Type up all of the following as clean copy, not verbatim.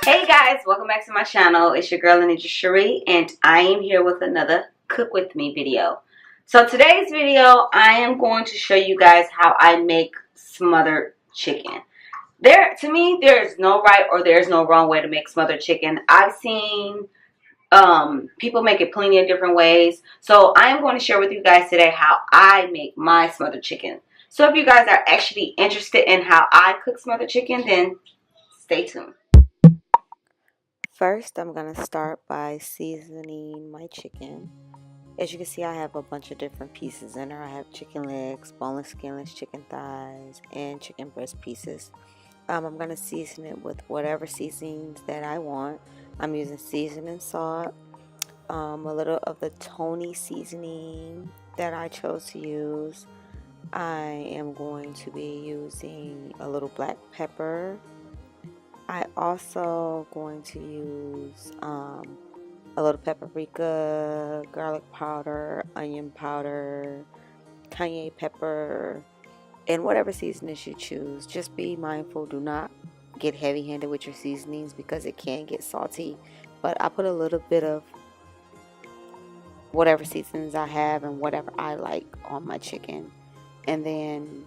Hey guys, welcome back to my channel. It's your girl Ninja Cherie, and I am here with another cook with me video. So today's video, I am going to show you guys how I make smothered chicken. To me, there is no right or there is no wrong way to make smothered chicken. I've seen people make it plenty of different ways. So I am going to share with you guys today how I make my smothered chicken. So if you guys are actually interested in how I cook smothered chicken, then stay tuned. First, I'm going to start by seasoning my chicken. As you can see, I have a bunch of different pieces in her. I have chicken legs, boneless, skinless chicken thighs, and chicken breast pieces. I'm going to season it with whatever seasonings that I want. I'm using seasoning salt, a little of the Tony seasoning that I chose to use. I am going to be using a little black pepper. I also going to use a little paprika, garlic powder, onion powder, cayenne pepper, and whatever seasonings you choose. Just be mindful, do not get heavy-handed with your seasonings because it can get salty. But I put a little bit of whatever seasonings I have and whatever I like on my chicken, and then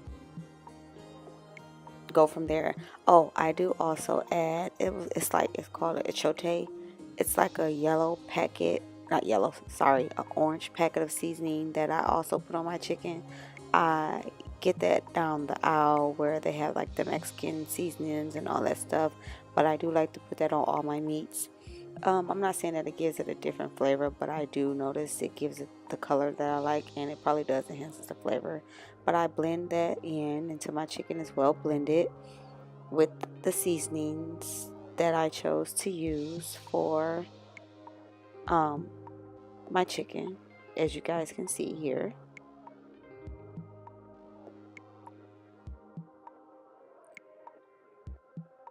go from there. Oh, I do also add it's called a echote. It's like a yellow packet, not yellow, sorry, an orange packet of seasoning that I also put on my chicken. I get that down the aisle where they have like the Mexican seasonings and all that stuff, but I do like to put that on all my meats. I'm not saying that it gives it a different flavor, but I do notice it gives it the color that I like, and it probably does enhance the flavor. But I blend that in into my chicken as well, blended with the seasonings that I chose to use for my chicken, as you guys can see here.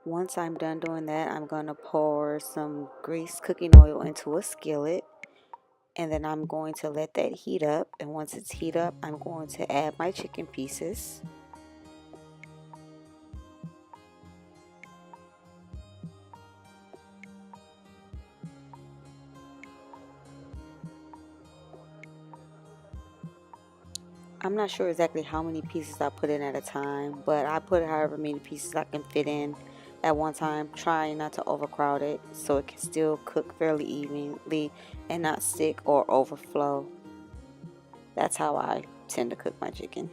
Once I'm done doing that, I'm going to pour some grease cooking oil into a skillet, and then I'm going to let that heat up. And once it's heat up, I'm going to add my chicken pieces. I'm not sure exactly how many pieces I put in at a time, but I put however many pieces I can fit in at one time, trying not to overcrowd it so it can still cook fairly evenly and not stick or overflow. That's how I tend to cook my chicken.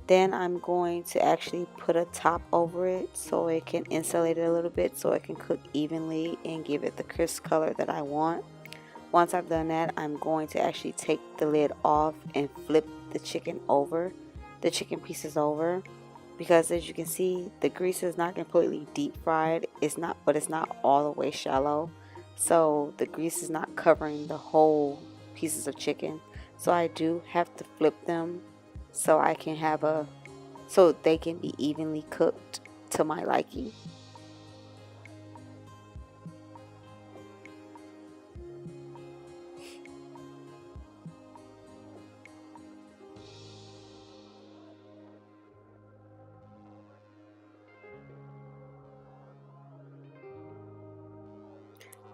Then I'm going to actually put a top over it so it can insulate it a little bit so it can cook evenly and give it the crisp color that I want. Once I've done that, I'm going to actually take the lid off and flip the chicken pieces over, because as you can see, the grease is not completely deep fried. But it's not all the way shallow. So the grease is not covering the whole pieces of chicken. So I do have to flip them so so they can be evenly cooked to my liking.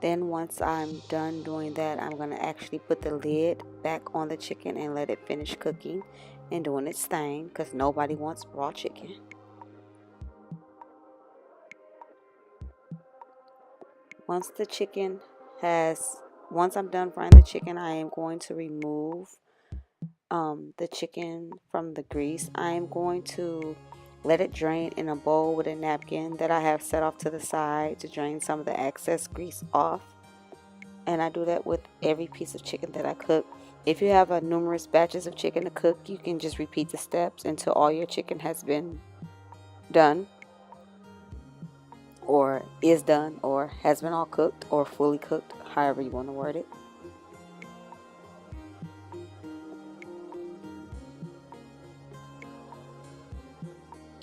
Then once I'm done doing that, I'm going to actually put the lid back on the chicken and let it finish cooking and doing its thing, because nobody wants raw chicken. Once I'm done frying the chicken, I am going to remove the chicken from the grease. I am going to let it drain in a bowl with a napkin that I have set off to the side to drain some of the excess grease off. And I do that with every piece of chicken that I cook. If you have a numerous batches of chicken to cook, you can just repeat the steps until all your chicken has been done, or is done, or has been all cooked, or fully cooked, however you want to word it.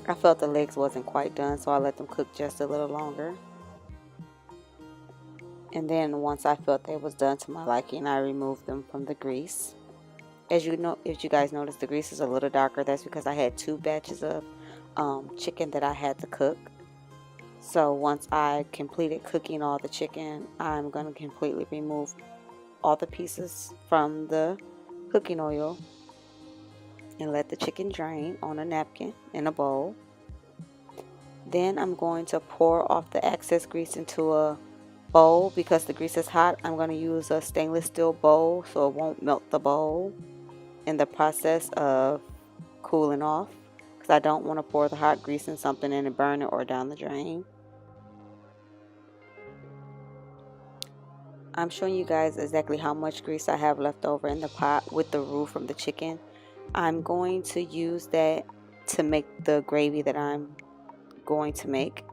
I felt the legs wasn't quite done, so I let them cook just a little longer. And then once I felt they was done to my liking, I removed them from the grease. As you know, if you guys notice, the grease is a little darker. That's because I had 2 batches of chicken that I had to cook. So once I completed cooking all the chicken, I'm going to completely remove all the pieces from the cooking oil and let the chicken drain on a napkin in a bowl. Then I'm going to pour off the excess grease into a bowl. Because the grease is hot, I'm going to use a stainless steel bowl so it won't melt the bowl in the process of cooling off, because I don't want to pour the hot grease in something and burn it or down the drain. I'm showing you guys exactly how much grease I have left over in the pot with the roux from the chicken. I'm going to use that to make the gravy that I'm going to make.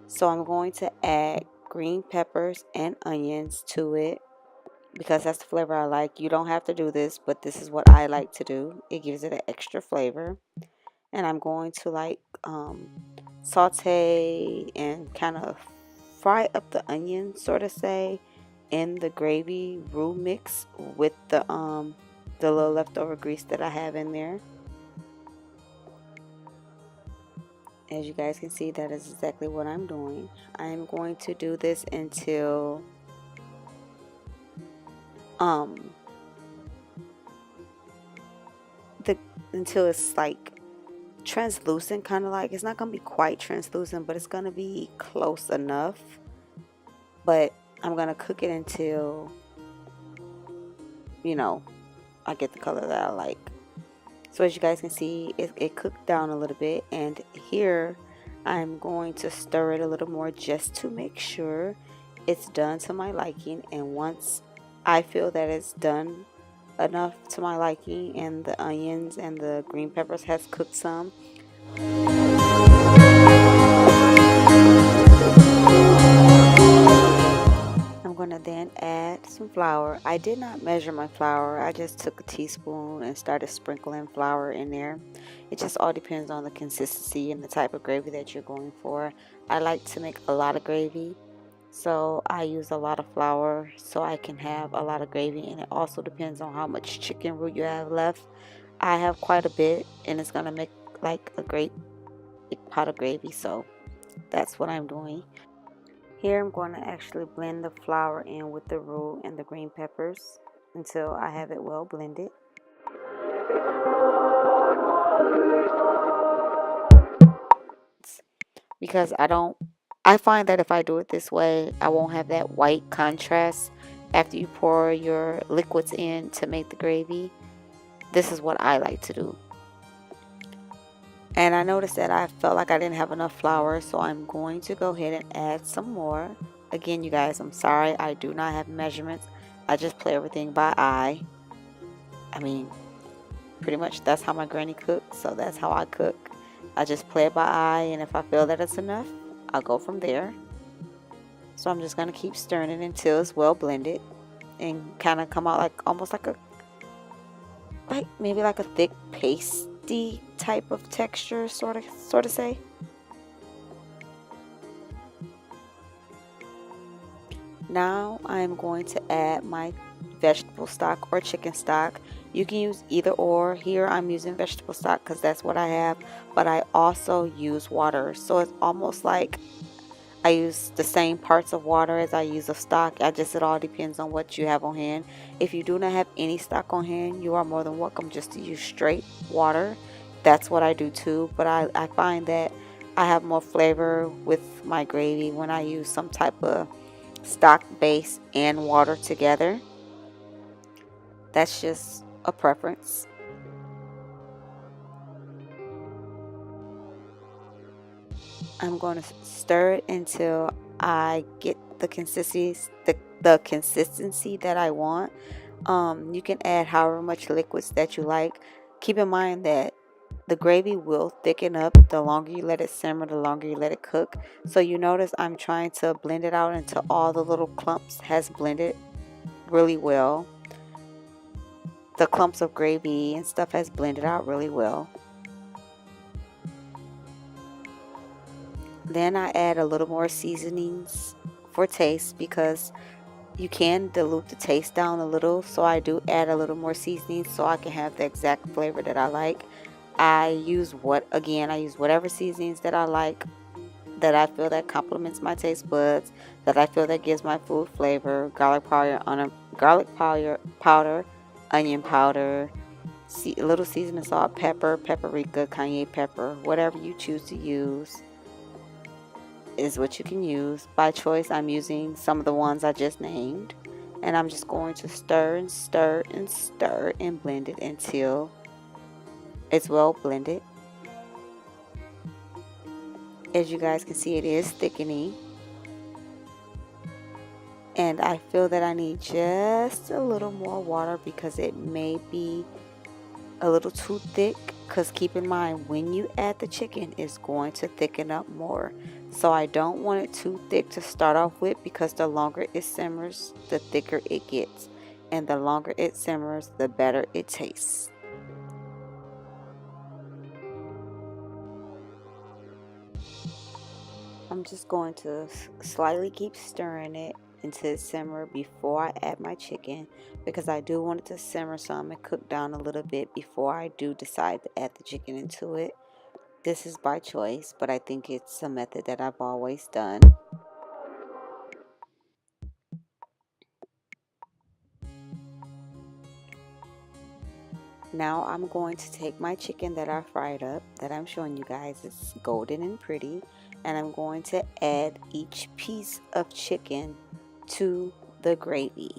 So I'm going to add green peppers and onions to it because that's the flavor I like. You don't have to do this, but this is what I like to do. It gives it an extra flavor. And I'm going to saute and kind of fry up the onion, sort of say, in the gravy roux mix with the little leftover grease that I have in there. As you guys can see, that is exactly what I'm doing. I'm going to do this until until it's like translucent, kind of like, it's not gonna be quite translucent, but it's gonna be close enough. But I'm gonna cook it until, you know, I get the color that I like. So as you guys can see, it cooked down a little bit, and here I'm going to stir it a little more just to make sure it's done to my liking. And once I feel that it's done enough to my liking and the onions and the green peppers has cooked some, I'm going to then add some flour. I did not measure my flour. I just took a teaspoon and started sprinkling flour in there. It just all depends on the consistency and the type of gravy that you're going for. I like to make a lot of gravy, so I use a lot of flour so I can have a lot of gravy. And it also depends on how much chicken roux you have left. I have quite a bit, and it's going to make like a great big pot of gravy, so that's what I'm doing. Here I'm going to actually blend the flour in with the roux and the green peppers until I have it well blended. Because I find that if I do it this way, I won't have that white contrast after you pour your liquids in to make the gravy. This is what I like to do. And I noticed that I felt like I didn't have enough flour, so I'm going to go ahead and add some more. Again, you guys, I'm sorry, I do not have measurements. I just play everything by eye. I mean, pretty much that's how my granny cooked, so that's how I cook. I just play it by eye, and if I feel that it's enough, I'll go from there. So I'm just going to keep stirring it until it's well blended and kind of come out like almost like maybe like a thick pasty type of texture, sort of say. Now I'm going to add my vegetable stock or chicken stock. You can use either or. Here I'm using vegetable stock because that's what I have, but I also use water, so it's almost like I use the same parts of water as I use of stock. It all depends on what you have on hand. If you do not have any stock on hand, you are more than welcome just to use straight water. That's what I do too, but I find that I have more flavor with my gravy when I use some type of stock base and water together. That's just a preference. I'm going to stir it until I get the consistency that I want. You can add however much liquids that you like. Keep in mind that the gravy will thicken up the longer you let it simmer, the longer you let it cook. So you notice I'm trying to blend it out until all the little clumps has blended really well. The clumps of gravy and stuff has blended out really well. Then I add a little more seasonings for taste because you can dilute the taste down a little. So I do add a little more seasoning so I can have the exact flavor that I like. I use whatever seasonings that I like. that I feel that complements my taste buds, that I feel that gives my food flavor: garlic powder, onion powder, a little seasoning salt, pepper, paprika, cayenne pepper, whatever you choose to use is what you can use. By choice, I'm using some of the ones I just named, and I'm just going to stir and stir and stir and blend it until it's well blended. As you guys can see, it is thickening, and I feel that I need just a little more water because it may be a little too thick, because keep in mind, when you add the chicken, it's going to thicken up more. So I don't want it too thick to start off with, because the longer it simmers, the thicker it gets, and the longer it simmers, the better it tastes. I'm just going to slightly keep stirring it until it simmers before I add my chicken, because I do want it to simmer some and cook down a little bit before I do decide to add the chicken into it. This is by choice, but I think it's a method that I've always done. Now I'm going to take my chicken that I fried up, that I'm showing you guys, it's golden and pretty, and I'm going to add each piece of chicken to the gravy.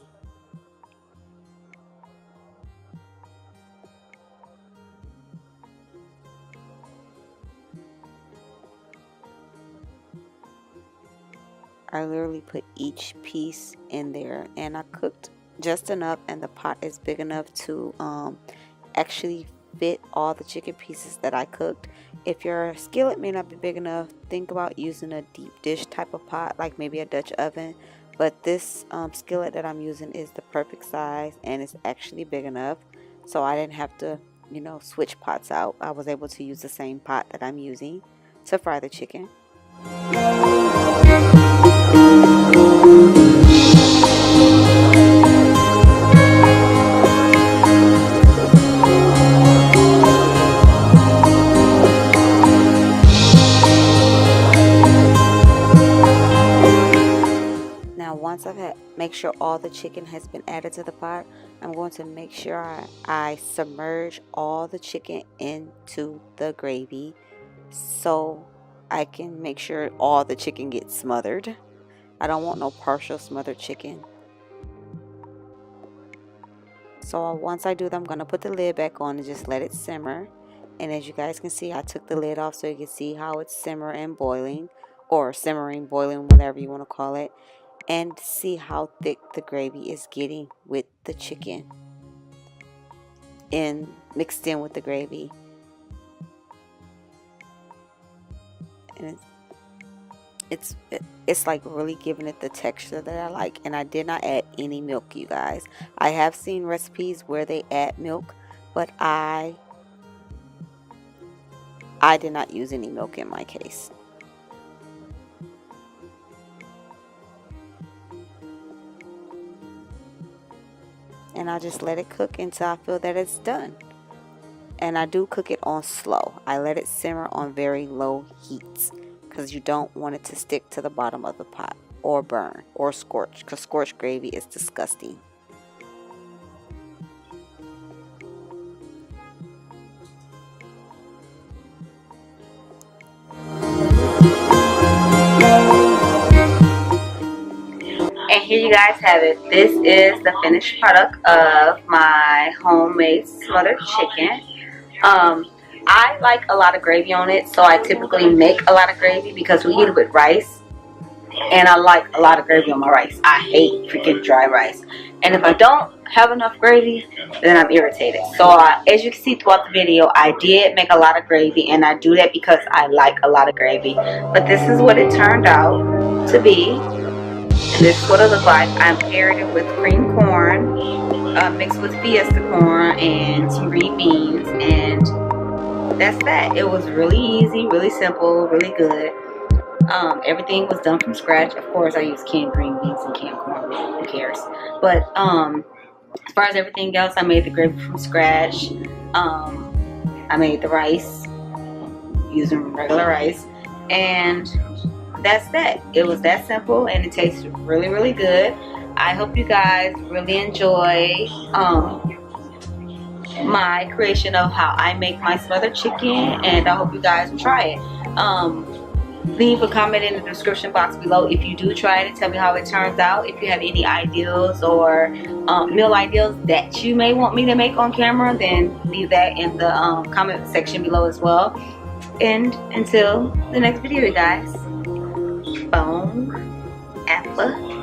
I literally put each piece in there, and I cooked just enough, and the pot is big enough to actually fit all the chicken pieces that I cooked. If your skillet may not be big enough, think about using a deep dish type of pot, like maybe a Dutch oven. But this skillet that I'm using is the perfect size, and it's actually big enough, so I didn't have to, switch pots out. I was able to use the same pot that I'm using to fry the chicken. Once make sure all the chicken has been added to the pot, I'm going to make sure I submerge all the chicken into the gravy, so I can make sure all the chicken gets smothered. I don't want no partial smothered chicken. So once I do that, I'm going to put the lid back on and just let it simmer. And as you guys can see, I took the lid off so you can see how it's simmering, boiling, whatever you want to call it, and see how thick the gravy is getting with the chicken and mixed in with the gravy. And it's like really giving it the texture that I like. And I did not add any milk, you guys. I have seen recipes where they add milk, but I did not use any milk in my case. And I just let it cook until I feel that it's done. And I do cook it on slow. I let it simmer on very low heats, because you don't want it to stick to the bottom of the pot or burn or scorch, because scorched gravy is disgusting. And here you guys have it. This is the finished product of my homemade smothered chicken. I like a lot of gravy on it, so I typically make a lot of gravy because we eat it with rice. And I like a lot of gravy on my rice. I hate freaking dry rice. And if I don't have enough gravy, then I'm irritated. So as you can see throughout the video, I did make a lot of gravy, and I do that because I like a lot of gravy. But this is what it turned out to be. And this is what it looked like. I paired it with cream corn, mixed with fiesta corn and some green beans, and that's that. It was really easy, really simple, really good. Everything was done from scratch. Of course, I used canned green beans and canned corn. Who cares? But as far as everything else, I made the gravy from scratch. I made the rice using regular rice. And that's that. It was that simple, and it tastes really, really good. I hope you guys really enjoy my creation of how I make my smothered chicken, and I hope you guys will try it. Leave a comment in the description box below if you do try it and tell me how it turns out. If you have any ideas or meal ideas that you may want me to make on camera, then leave that in the comment section below as well. And until the next video, you guys, bon appetit.